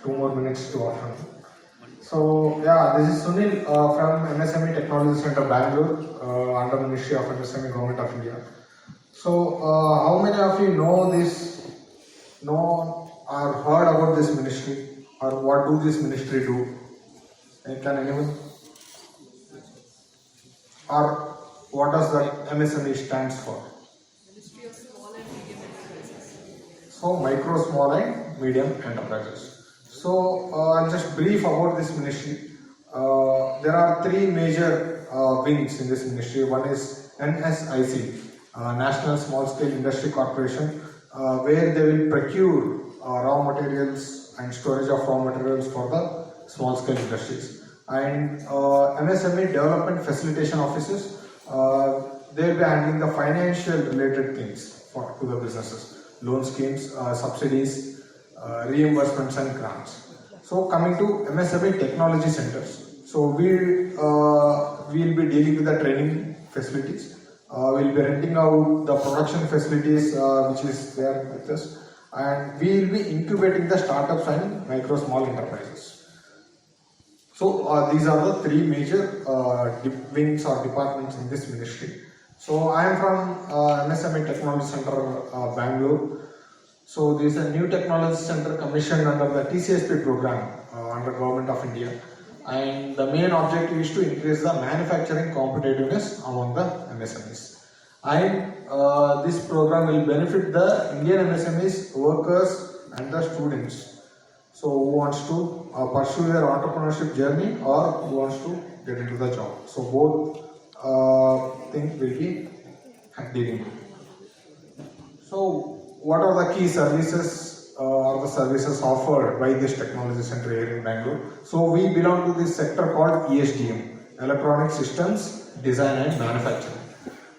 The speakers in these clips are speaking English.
2 more minutes to offer. So yeah, this is Sunil from MSME Technology Center, Bangalore, under Ministry of MSME, Government of India. So how many of you know or heard about this ministry, or what do this ministry do? Can anyone? Or what does the MSME stands for? Ministry of Small and Medium Enterprises. So micro, small and medium enterprises. So I'll just brief about this ministry. There are three major wings in this ministry. One is NSIC, National Small Scale Industry Corporation, where they will procure raw materials and storage of raw materials for the small scale industries. And MSME Development Facilitation Offices, they will be handling the financial related things to the businesses, loan schemes, subsidies, reimbursements and grants. So coming to MSME Technology Centers. So we will be dealing with the training facilities. We'll be renting out the production facilities which is there with us, and we will be incubating the startups and micro small enterprises. So these are the three major wings or departments in this ministry. So I am from MSME Technology Center, Bangalore. So this is a new technology center commissioned under the TCSP program under Government of India. And the main objective is to increase the manufacturing competitiveness among the MSMEs. And this program will benefit the Indian MSMEs, workers and the students. So who wants to pursue their entrepreneurship journey or who wants to get into the job. So both things will be dealing with. So what are the key services or the services offered by this technology center here in Bangalore? So we belong to this sector called ESDM, Electronic Systems Design and Manufacturing.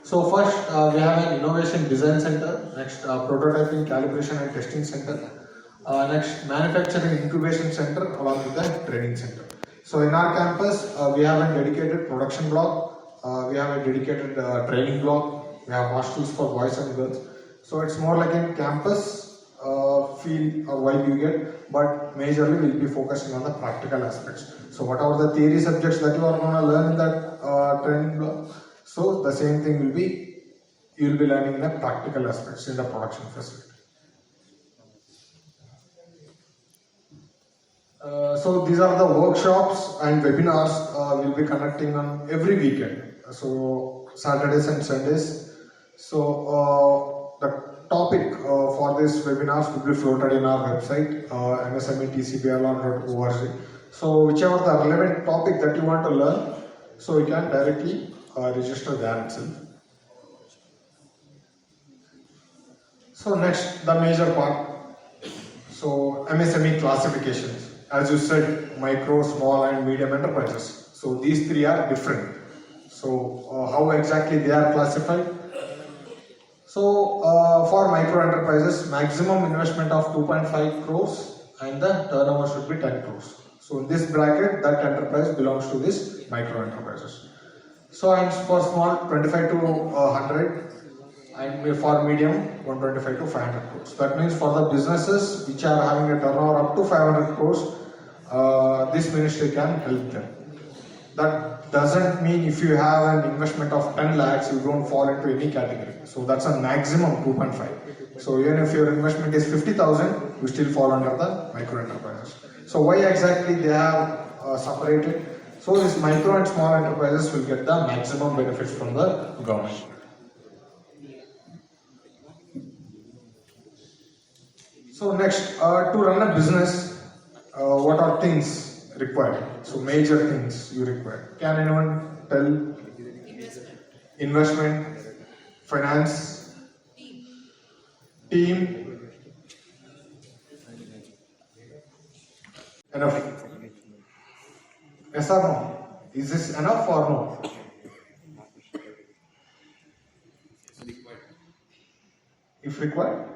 So first we have an Innovation Design Center, next Prototyping, Calibration and Testing Center, next Manufacturing Incubation Center along with the Training Center. So in our campus we have a dedicated production block, we have a dedicated training block, we have hostels for boys and girls. So it's more like a campus feel or vibe you get, but majorly we'll be focusing on the practical aspects. So whatever the theory subjects that you are going to learn in that training block, so the same thing will be, you will be learning in the practical aspects in the production facility. So these are the workshops and webinars we'll be conducting on every weekend. So Saturdays and Sundays. So the topic for this webinars will be floated in our website, msmetcblr.org. So whichever the relevant topic that you want to learn, so you can directly register there itself. So next, the major part. So MSME classifications. As you said, micro, small and medium enterprises. So these three are different. So how exactly they are classified? So for micro enterprises, maximum investment of 2.5 crores and the turnover should be 10 crores. So in this bracket, that enterprise belongs to this micro enterprises. So and for small, 25 to 100, and for medium, 125 to 500 crores. That means for the businesses which are having a turnover up to 500 crores, this ministry can help them. That doesn't mean if you have an investment of 10 lakhs, you don't fall into any category. So that's a maximum 2.5. So even if your investment is 50,000, you still fall under the micro enterprises. So why exactly they have separated? So these micro and small enterprises will get the maximum benefits from the government. So next, to run a business, what are things required? So major things you require. Can anyone tell? Investment, finance, team, enough. Yes or no? Is this enough or no? If required,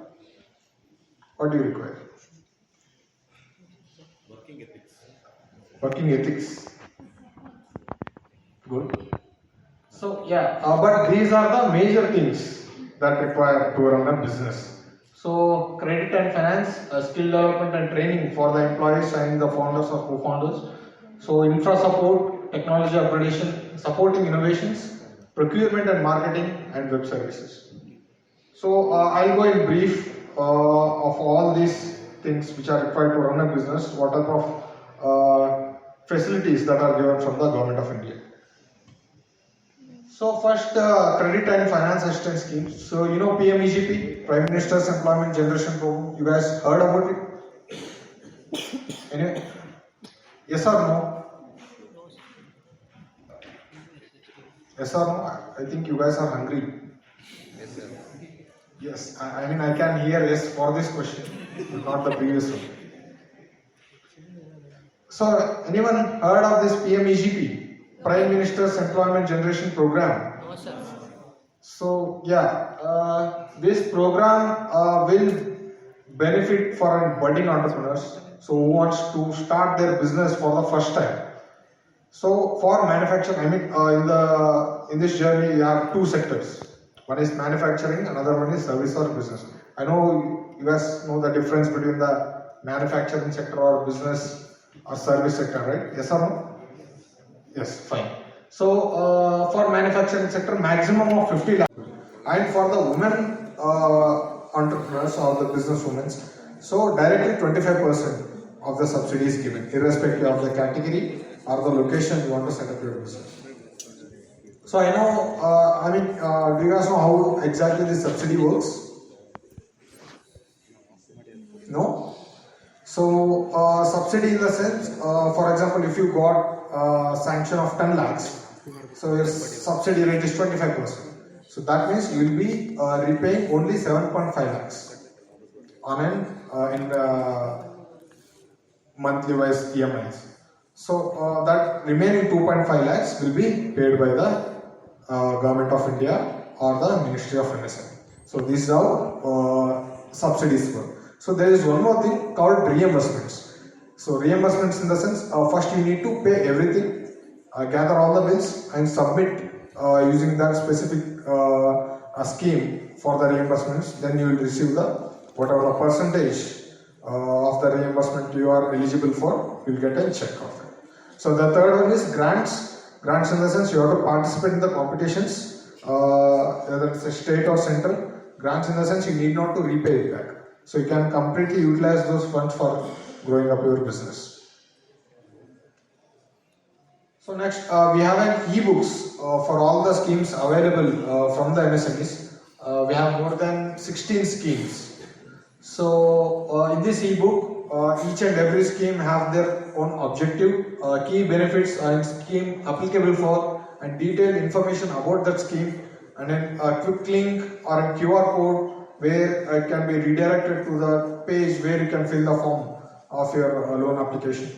what do you require? Working ethics. Good. So yeah, but these are the major things that require to run a business. So credit and finance, skill development and training for the employees and the founders or co-founders. So infra support, technology upgradation, supporting innovations, procurement and marketing, and web services. So I'll go in brief of all these things which are required to run a business, what type of facilities that are given from the government of India. So first, credit and finance assistance schemes. So you know PMEGP, Prime Minister's Employment Generation Program. You guys heard about it? Anyway, yes or no? Yes or no? I think you guys are hungry. Yes, I mean I can hear yes for this question, but not the previous one. So anyone heard of this PMEGP, Prime Minister's Employment Generation Program? No, sir. So yeah, this program will benefit for budding entrepreneurs. So who wants to start their business for the first time. So for manufacturing, I mean in this journey you have two sectors. One is manufacturing, another one is service or business. I know you guys know the difference between the manufacturing sector or business or service sector, right? Yes or no? Yes, fine. So for manufacturing sector, maximum of 50 lakh, and for the women entrepreneurs or the business women, so directly 25% of the subsidy is given, irrespective of the category or the location you want to set up your business. So I know, do you guys know how exactly this subsidy works? No? So subsidy in the sense, for example, if you got sanction of 10 lakhs, so your subsidy rate is 25%. So that means you will be repaying only 7.5 lakhs on in monthly wise EMIs. So that remaining 2.5 lakhs will be paid by the Government of India or the Ministry of MSME. So this is how subsidies work. So there is one more thing called reimbursements. So reimbursements in the sense, first you need to pay everything, gather all the bills and submit using that specific scheme for the reimbursements. Then you will receive the whatever the percentage of the reimbursement you are eligible for, you will get a check of it. So the third one is grants. Grants in the sense you have to participate in the competitions, whether it's a state or central. Grants in the sense you need not to repay it back. So you can completely utilize those funds for growing up your business. So next we have an e-books for all the schemes available from the MSMEs. We have more than 16 schemes. So in this e-book, each and every scheme have their own objective, key benefits and scheme applicable for, and detailed information about that scheme, and then a quick link or a QR code where it can be redirected to the page where you can fill the form of your loan application.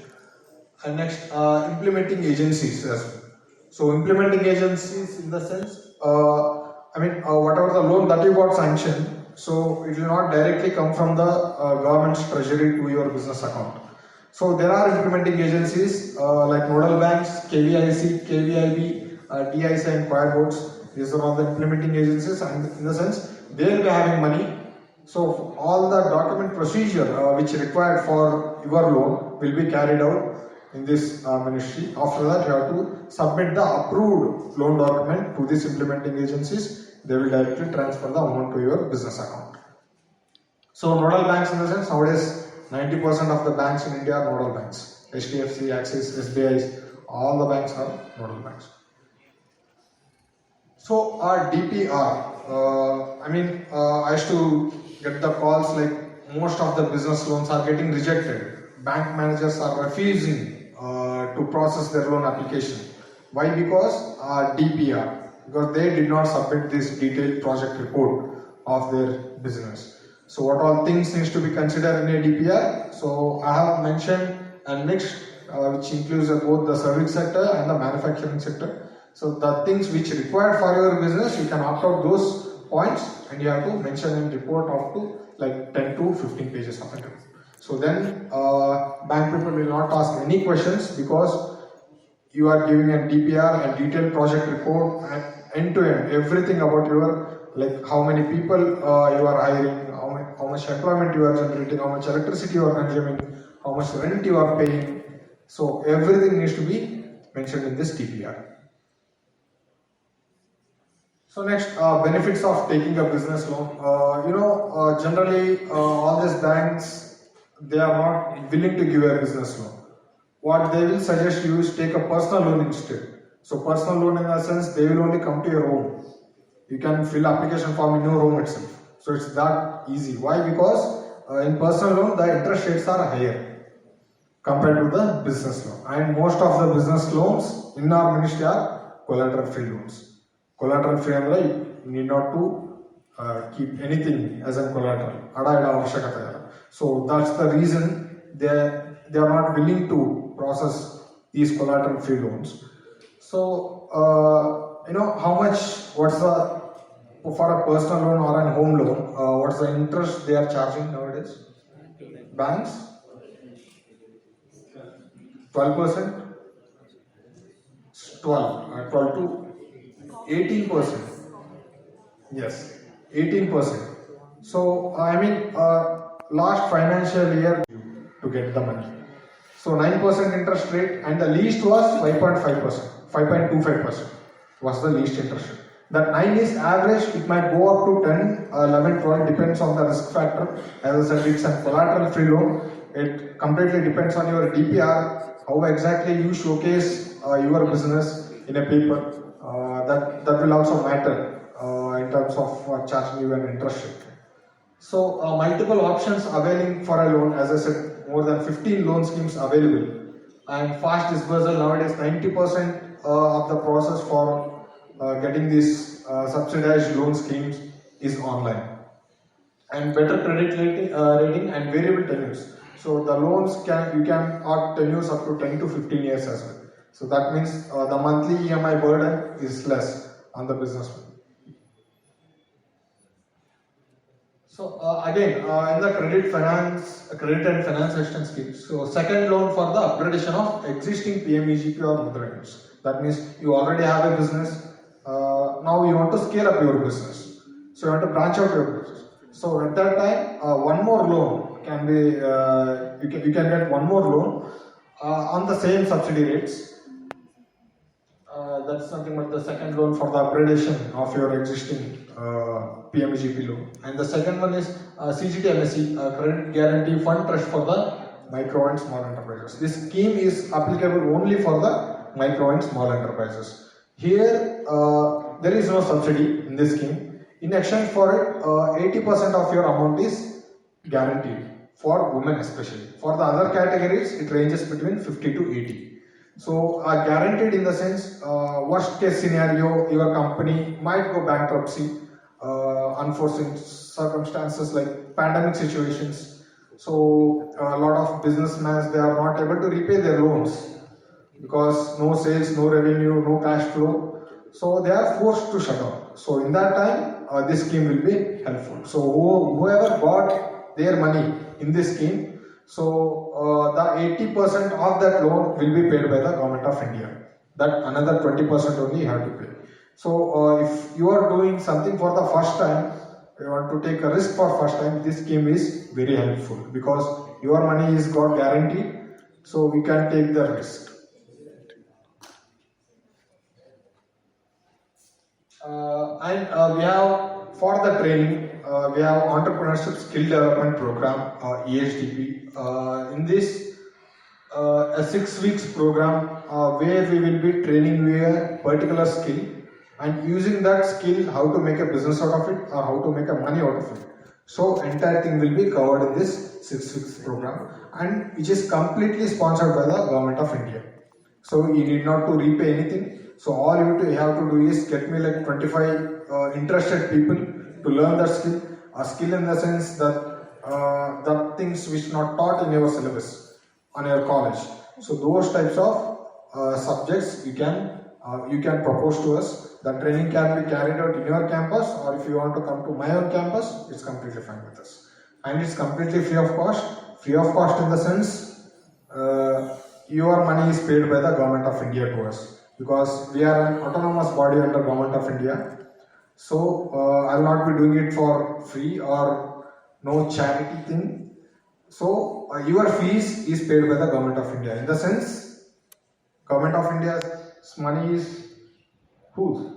And next, implementing agencies as well. So implementing agencies in the sense, whatever the loan that you got sanctioned, so it will not directly come from the government's treasury to your business account. So there are implementing agencies like nodal banks, KVIC, KVIB, DIC and choir boards. These are all the implementing agencies, and in the sense they will be having money. So all the document procedure which required for your loan will be carried out in this ministry. After that, you have to submit the approved loan document to these implementing agencies. They will directly transfer the amount to your business account. So nodal banks in the sense, nowadays 90% of the banks in India are nodal banks. HDFC, Axis, SBI, all the banks are nodal banks. So our DPR, I used to get the calls like most of the business loans are getting rejected. Bank managers are refusing to process their loan application. Why? Because DPR. Because they did not submit this detailed project report of their business. So what all things needs to be considered in a DPR? So I have mentioned and mixed, which includes both the service sector and the manufacturing sector. So the things which required for your business, you can opt out those points and you have to mention and report up to like 10 to 15 pages of it. So then bank people will not ask any questions because you are giving a DPR, a detailed project report, and end to end everything about your, like how many people you are hiring, how much employment you are generating, how much electricity you are consuming, how much rent you are paying. So everything needs to be mentioned in this TPR. So next, benefits of taking a business loan. Generally, all these banks, they are not willing to give a business loan. What they will suggest you is take a personal loan instead. So personal loan in the sense, they will only come to your home. You can fill application form in your home itself. So it's that easy. Why? Because in personal loan, the interest rates are higher compared to the business loan. And most of the business loans in our ministry are collateral free loans. Collateral free ಅಂದ್ರೆ you need not to keep anything as a collateral. ಅಡ ಇಡ ಅವಶ್ಯಕತೆ ಇಲ್ಲ. So that's the reason they are not willing to process these collateral free loans. So how much, what's the, for a personal loan or a home loan, what's the interest they are charging nowadays? Banks 12%, 12 to 18%. Yes, 18%. So last financial year to get the money. So 9% interest rate, and the least was 5.5%, 5.25% was the least interest rate. That 9 is average. It might go up to 10, 11, 12, depends on the risk factor. As I said, it's a collateral free loan. It completely depends on your DPR, how exactly you showcase your business in a paper. That will also matter in terms of charging you an interest rate. So multiple options availing for a loan. As I said, more than 15 loan schemes available, and fast disbursal. Nowadays 90% of the process for getting these subsidized loan schemes is online, and better credit rating and variable tenures. So the loans you can opt tenures up to 10 to 15 years as well. So that means the monthly EMI burden is less on the businessman. So again, in the credit and finance assistance schemes. So second loan for the upgradation of existing PMEGP or Mudra units. That means you already have a business. Now you want to scale up your business. So you want to branch out your business. So at that time, one more loan can be you can get one more loan on the same subsidy rates. That's nothing but the second loan for the upgradation of your existing PMGP loan. And the second one is CGTMSE, Credit Guarantee Fund Trust for the micro and small enterprises. This scheme is applicable only for the micro and small enterprises. Here, there is no subsidy in this scheme. In exchange for it, 80% of your amount is guaranteed for women especially. For the other categories, it ranges between 50 to 80. So guaranteed in the sense, worst case scenario, your company might go bankruptcy, unforeseen circumstances like pandemic situations. So a lot of businessmen, they are not able to repay their loans because no sales, no revenue, no cash flow. So they are forced to shut down. So in that time, this scheme will be helpful. So whoever got their money in this scheme, so the 80% of that loan will be paid by the government of India. That another 20% only you have to pay. So if you are doing something for the first time, you want to take a risk for first time, this scheme is very helpful because your money is got guaranteed, so we can take the risk. We have, for the training, we have entrepreneurship skill development program, EHDP. In this a 6 weeks program where we will be training you a particular skill, and using that skill how to make a business out of it or how to make a money out of it. So entire thing will be covered in this 6 weeks program, and which is completely sponsored by the government of India. So you need not to repay anything. So all you have to do is get me like 25 interested people to learn that skill. A skill in the sense that the things which not taught in your syllabus on your college. So those types of subjects you can propose to us. The training can be carried out in your campus, or if you want to come to my own campus, it's completely fine with us. And it's completely free of cost. Free of cost in the sense your money is paid by the government of India to us, because we are an autonomous body under government of India. So I'll not be doing it for free or no charity thing. So your fees is paid by the government of India. In the sense, government of India's money is whose?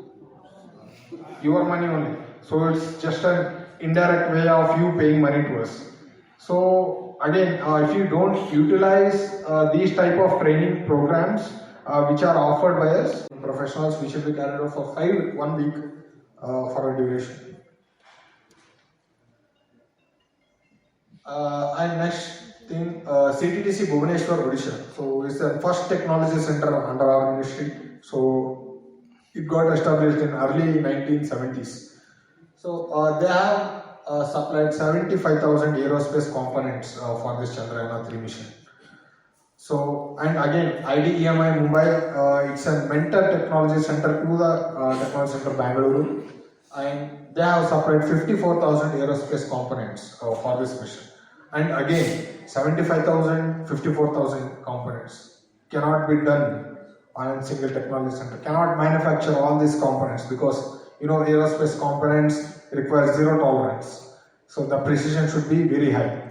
Your money only. So it's just an indirect way of you paying money to us. So again, if you don't utilize these type of training programs which are offered by us professionals, we should be carried out for 1 week for a duration. And next thing, CTTC Bhubaneswar, Odisha. So it's the first technology center under our ministry. So it got established in early 1970s. So they have supplied 75,000 aerospace components for this Chandrayaan-3 mission. So, and again, IDEMI Mumbai, it's a mentor technology center to the technology center Bangalore, and they have supplied 54,000 aerospace components for this mission. And again, 75,000, 54,000 components cannot be done on a single technology center. Cannot manufacture all these components because aerospace components require zero tolerance. So the precision should be very high.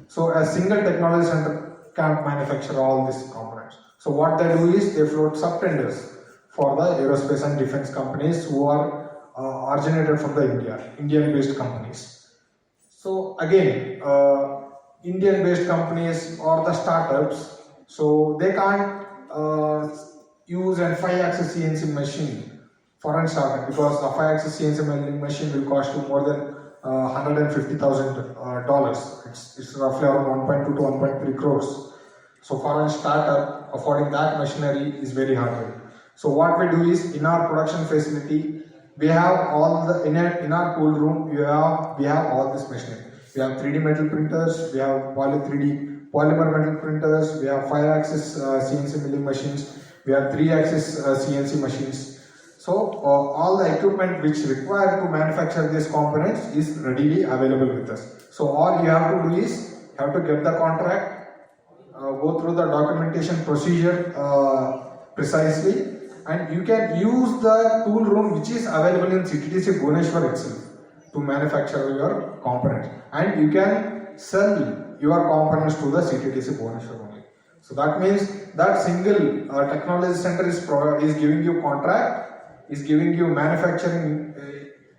So a single technology center can't manufacture all these components. So what they do is they float sub-tenders for the aerospace and defense companies who are originated from the Indian-based companies. So again, Indian-based companies or the startups, so they can't use a 5-axis CNC machine for a startup because the 5-axis CNC milling machine will cost you more than $150,000. It's roughly around 1.2 to 1.3 crores. So for a startup, affording that machinery is very hard. So what we do is in our production facility, we have all the in our cool room. We have all this machinery. We have 3D metal printers. We have 3D polymer metal printers. We have 5-axis CNC milling machines. We have 3-axis CNC machines. So all the equipment which required to manufacture these components is readily available with us. So all you have to do is have to get the contract, go through the documentation procedure precisely, and you can use the tool room which is available in CTTC Bhubaneswar itself to manufacture your components, and you can sell your components to the CTTC Bhubaneswar only. So that means that single technology center is giving you contract, is giving you manufacturing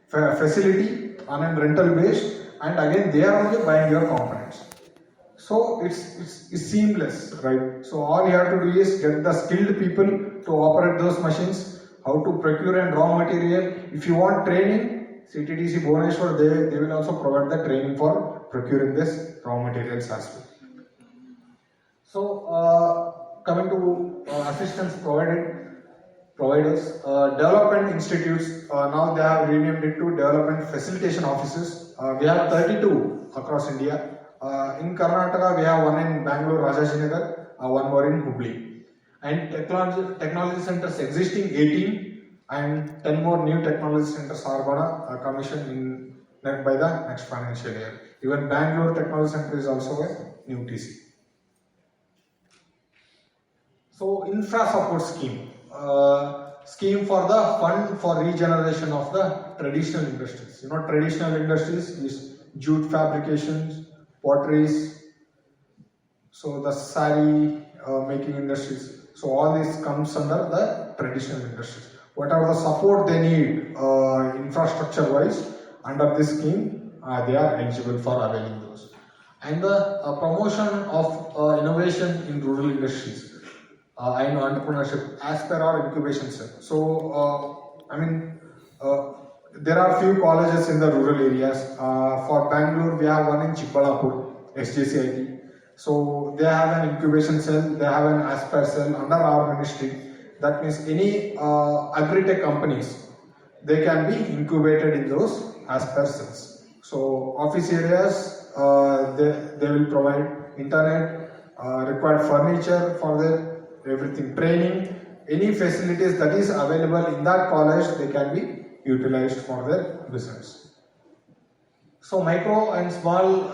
facility on a rental base, and again they are only buying your components. So it's seamless, right? So all you have to do is get the skilled people to operate those machines, how to procure and raw material. If you want training, CTTC Bhubaneswar, they will also provide the training for procuring this raw materials as well. So coming to assistance providers, development institutes, now they have renamed it to development facilitation offices. We have 32 across India. In Karnataka, we have one in Bangalore, Rajajinagar, one more in Hubli. And technology centers existing 18, and 10 more new technology centers are gonna commission by the next financial year. Even Bangalore Technology Center is also a new TC. So infra support scheme. Scheme for the fund for regeneration of the traditional industries. Traditional industries is jute fabrications, potteries, so the sari making industries. So all this comes under the traditional industries. Whatever the support they need infrastructure wise under this scheme, they are eligible for availing those. And the promotion of innovation in rural industries. And entrepreneurship as per our incubation cell. So, there are few colleges in the rural areas. For Bangalore, we have one in Chikbalapur, SJCIT. So, they have an incubation cell, they have an Aspire cell under our ministry. That means any agri-tech companies, they can be incubated in those Aspire cells. So, office areas, they will provide internet, required furniture for their everything, training, any facilities that is available in that college, they can be utilized for their business. So micro and small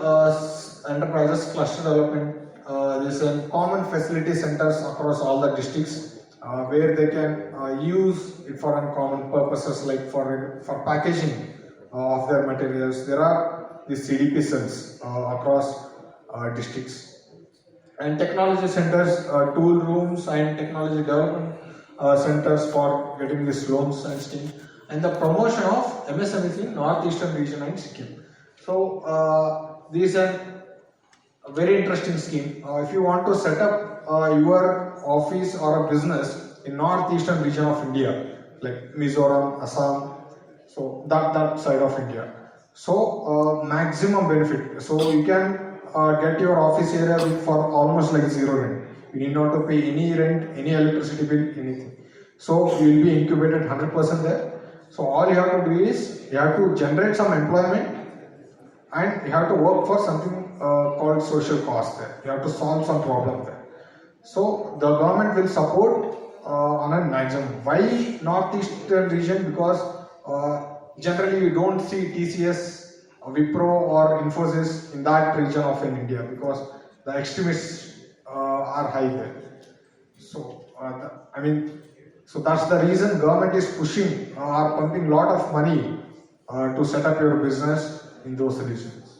enterprises cluster development, there is a common facility centers across all the districts where they can use it for common purposes like for packaging of their materials. There are the CDP cells across districts. And technology centers, tool rooms and technology development centers for getting these loans and scheme, and the promotion of MSMEs in northeastern region and Sikkim. So these are a very interesting scheme. If you want to set up your office or a business in northeastern region of India, like Mizoram, Assam, so that side of India. So maximum benefit. So you can get your office area for almost like zero rent. You need not to pay any rent, any electricity bill, anything. So you will be incubated 100% there. So all you have to do is you have to generate some employment and you have to work for something called social cost there. You have to solve some problem there. So the government will support on a maximum. Why northeastern region? Because generally you don't see TCS, Wipro or Infosys in that region of in India because the extremists are high there. So so that's the reason government is pushing or pumping lot of money to set up your business in those regions.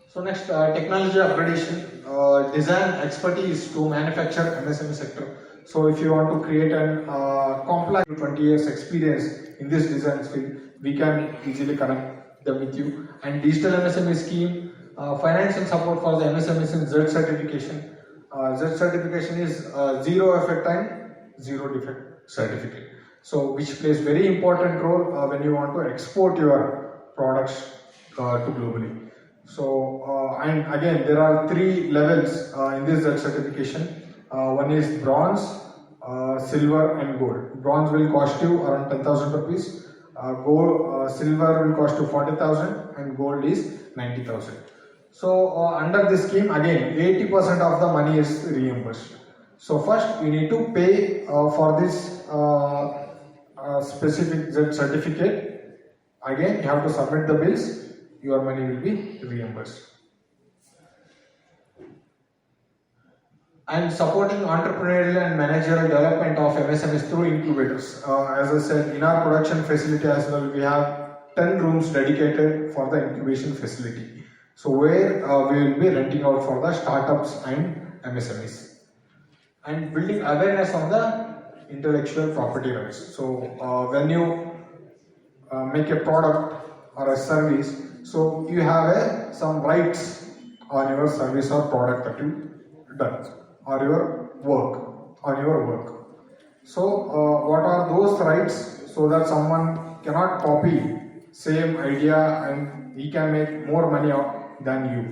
So next, technology upgradation, design expertise to manufacture MSME sector. So if you want to create an complex 20 years experience in this design field, we can easily connect them with you. And digital MSME scheme, financial support for the MSMEs in Z certification. Z certification is zero effect and zero defect certificate. So which plays very important role when you want to export your products to globally. So and again there are three levels in this Z certification. One is bronze, silver and gold. Bronze will cost you around 10,000 rupees. Silver will cost you 40,000 and gold is 90,000. So under this scheme again 80% of the money is reimbursed. So first you need to pay for this specific Z certificate. Again you have to submit the bills. Your money will be reimbursed. And supporting entrepreneurial and managerial development of MSMEs through incubators. As I said, in our production facility as well, we have 10 rooms dedicated for the incubation facility. So where we will be renting out for the startups and MSMEs. And building awareness on the intellectual property rights. So when you make a product or a service, so you have some rights on your service or product that you done or your work. So what are those rights so that someone cannot copy same idea and he can make more money than you.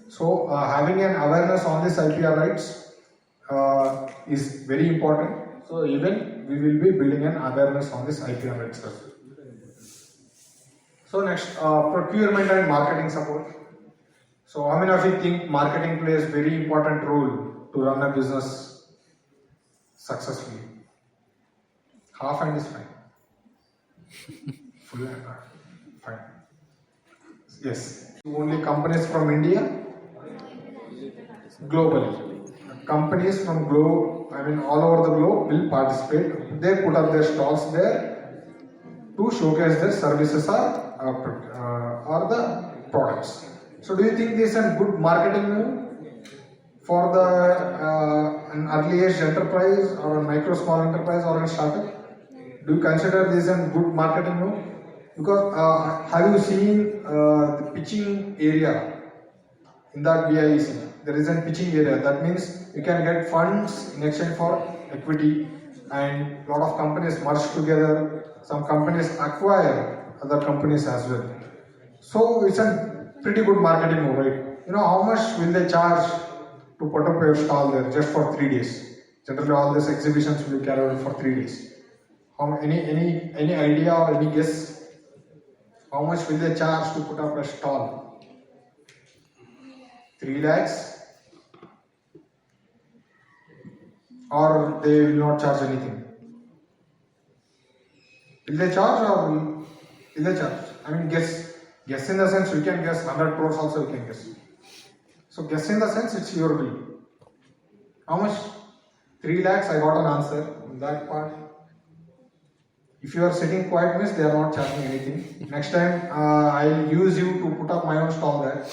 So having an awareness on this IPR rights is very important. So even we will be building an awareness on this IPR rights as well. So next, procurement and marketing support. So how many of you think marketing plays very important role to run a business successfully? Half hand is fine. Full hand, fine. Yes. Only companies from India, globally. Companies from all over the globe will participate. They put up their stalls there to showcase their services or the products. So do you think this is a good marketing move for an early age enterprise or a micro small enterprise or a startup? Do you consider this a good marketing move? Because have you seen the pitching area in that BIEC? There is a pitching area. That means you can get funds in exchange for equity, and a lot of companies merge together. Some companies acquire other companies as well. So it's a pretty good marketing move, right? You know how much will they charge to put up your stall there just for 3 days? Generally, all these exhibitions will be carried out for 3 days. Any idea or any guess? How much will they charge to put up a stall? 3 lakhs? Or they will not charge anything? Will they charge or will they charge? I mean, guess in the sense we can guess 100 crores also we can guess. So guess in the sense it's your bill. How much? 3 lakhs, I got an answer in that part. If you are sitting quiet means they are not charging anything. Next time I'll use you to put up my own stall there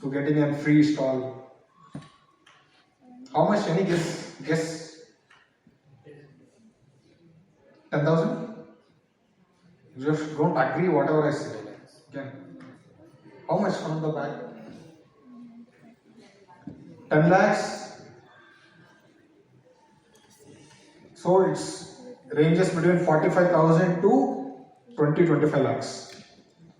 to getting a free stall. How much? Any guess? Guess? 10,000? Just don't agree whatever I say. Okay. How much from the back? 10 lakhs. So it's ranges between 45,000 to 25 lakhs.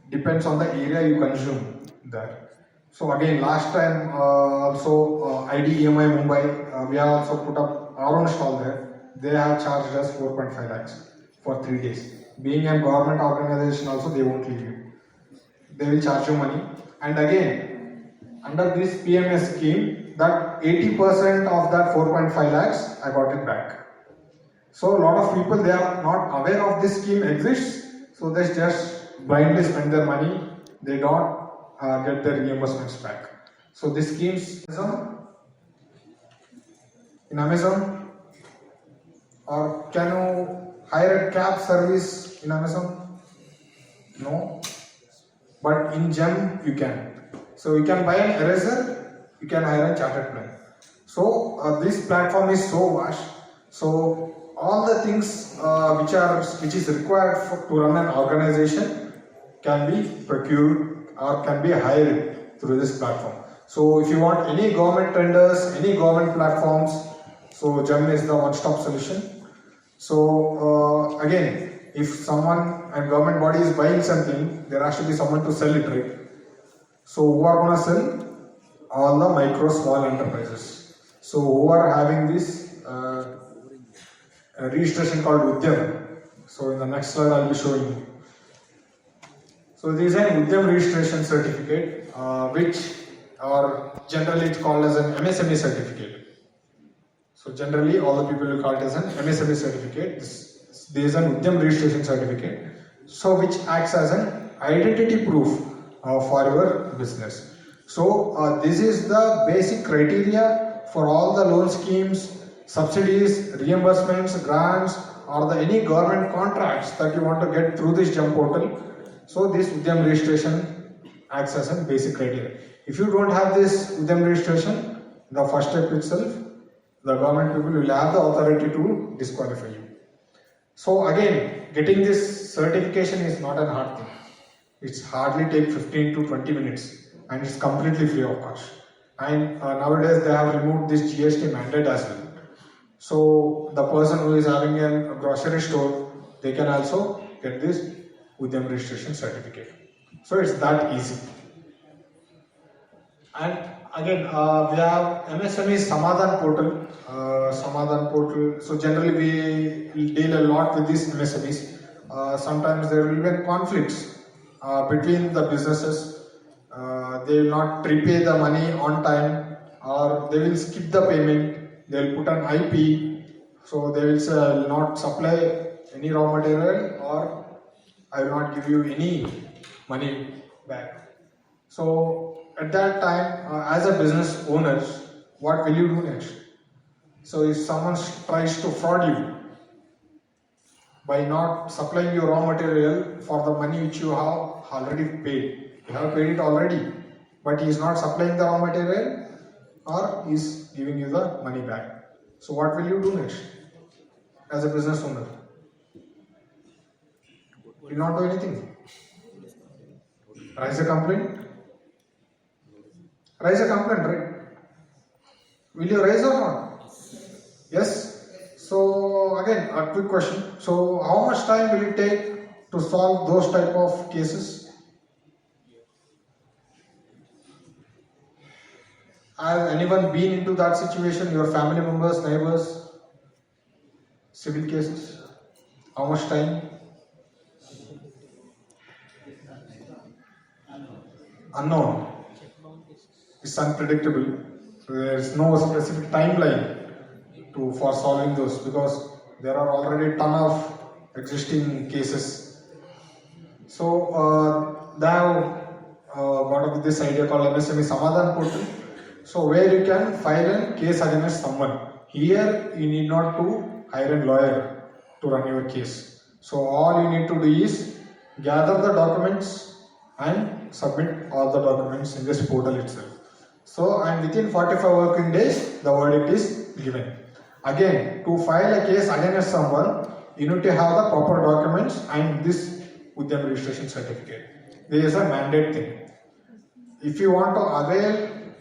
Depends on the area you consume there. So again, last time ID EMI Mumbai, we have also put up our own stall there. They have charged us 4.5 lakhs for 3 days. Being a government organization also, they won't leave you. They will charge you money. And again, under this PMS scheme, that 80% of that 4.5 lakhs, I got it back. So a lot of people, they are not aware of this scheme exists, so they just blindly spend their money. They don't get their reimbursements back. So this schemes in Amazon, or can you hire a cab service in Amazon? No. But in GEM you can. So you can buy an eraser, you can hire a chartered plan. So this platform is so vast. So all the things which is required to run an organization can be procured or can be hired through this platform. So if you want any government tenders, any government platforms, so GEM is the one-stop solution. So again, if someone and government body is buying something, there has to be someone to sell it, right? So who are going to sell? All the micro small enterprises. So who are having this registration called Udyam. So in the next slide I'll be showing you. So this is an Udyam registration certificate, which or generally it's called as an MSME certificate. So generally all the people will call it as an MSME certificate. This is an Udyam registration certificate, so which acts as an identity proof for your business. So this is the basic criteria for all the loan schemes, subsidies, reimbursements, grants, or any government contracts that you want to get through this GEM portal. So this Udyam registration acts as a basic criteria. If you don't have this Udyam registration, the first step itself, the government people will have the authority to disqualify you. So again, getting this certification is not an hard thing. It's hardly take 15 to 20 minutes and it's completely free of cost. And nowadays they have removed this GST mandate as well. So the person who is having a grocery store, they can also get this Udyam registration certificate. So it's that easy. And again, we have MSME Samadhan portal. Samadhan portal. So generally we deal a lot with these MSMEs. Sometimes there will be conflicts between the businesses. They will not prepay the money on time, or they will skip the payment. They will put an IP. So they will say, I will not supply any raw material, or I will not give you any money back. So at that time, as a business owner, what will you do next? So if someone tries to fraud you by not supplying your raw material for the money which you have already paid, you have paid it already, but he is not supplying the raw material or he is giving you the money back. So what will you do next as a business owner? Will you not do anything? Raise a complaint? Raise a complaint, right? Will you raise or not? Yes. So again, a quick question. So how much time will it take to solve those type of cases? Has anyone been into that situation? Your family members, neighbors, civil cases? How much time? Unknown. It's unpredictable. So there is no specific timeline for solving those, because there are already a ton of existing cases. So they have got up with this idea called MSME Samadhan portal. So where you can file a case against someone. Here you need not to hire a lawyer to run your case. So all you need to do is gather the documents and submit all the documents in this portal itself. So, and within 45 working days, the verdict is given. Again, to file a case against someone, you need to have the proper documents and this Udyam registration certificate. There is a mandate thing. If you want to avail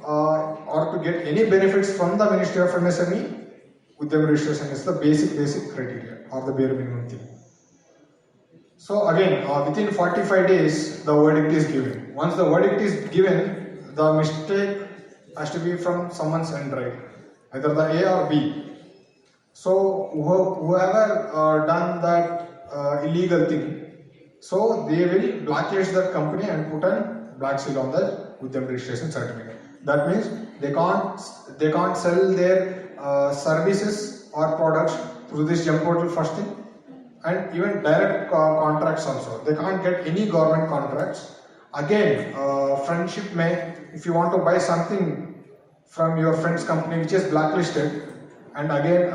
or to get any benefits from the Ministry of MSME, Udyam registration is the basic criteria or the bare minimum thing. So again, within 45 days, the verdict is given. Once the verdict is given, the mistake has to be from someone's end, right? Either the A or B. So whoever done that illegal thing, so they will blacklist that company and put a black seal on the Udyam registration certificate. That means they can't sell their services or products through this gem portal first thing, and even direct contracts also. They can't get any government contracts. Again, friendship may, if you want to buy something from your friend's company which is blacklisted, and again